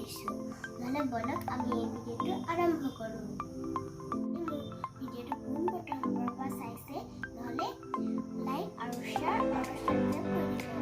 পাৰিছোঁ নহ'লে বলক আমি এই ভিডিঅ'টো আৰম্ভ কৰোঁ ভিডিঅ'টো কোন প্ৰথমৰ পৰা চাইছে নহ'লে লাইক আৰু শ্বেয়াৰ আৰু সাবস্ক্ৰাইব কৰি দিব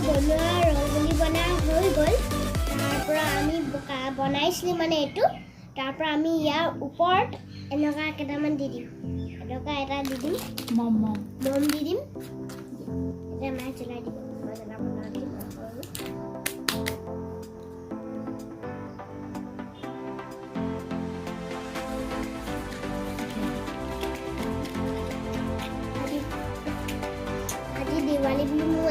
বনোৱা ৰংগোলী বনা হৈ গ'ল তাৰপৰা আমি বনাইছিলোঁ মানে এইটো তাৰপৰা আমি ইয়াৰ ওপৰত এনেকুৱা কেইটামান দি দিম এনেকুৱা এটা দি দিম মম দি দিম এতিয়া মায়ে জ্বলাই দিব মই জ্বলাব নোৱাৰিম দিৱালী বুলি মোৰ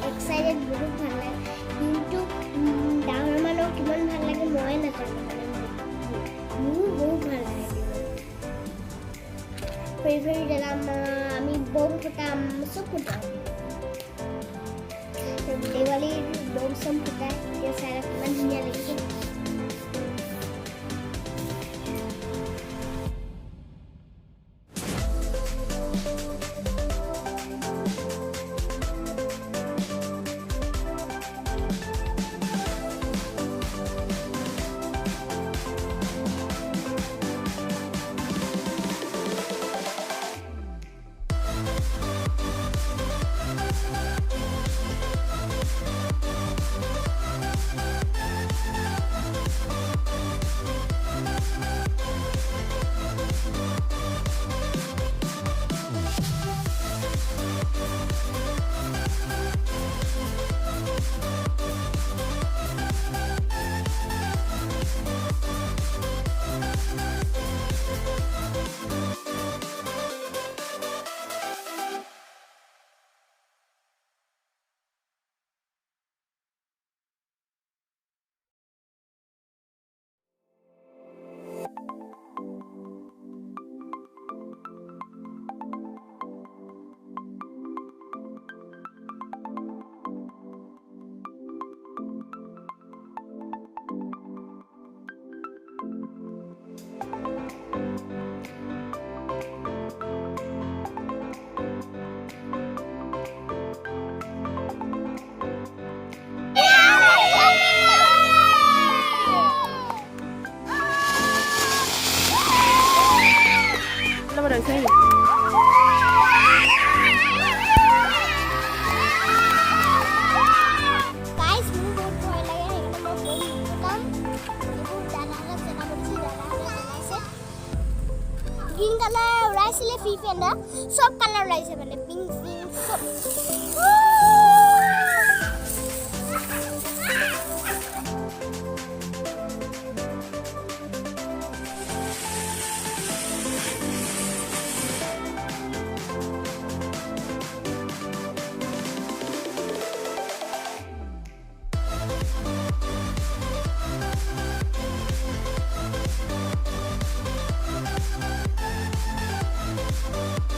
এক্সাইটেড বহুত ভাল লাগে কিন্তু ডাঙৰ মানুহক কিমান ভাল লাগে ময়ে নাজানো মোৰ বহুত ভাল লাগে ফেৰি জ্বলাম আমি বম ফুটাম চব ফুটাম দিৱালীৰ বম চম ফুটাই এতিয়া চাই কিমান ধুনীয়া লাগিছে গ্ৰীণ কালাৰ ওলাইছিলে ফ্ৰী ফেণ্ডাৰ চব কালাৰ ওলাইছে মানে পিংক পিংক চব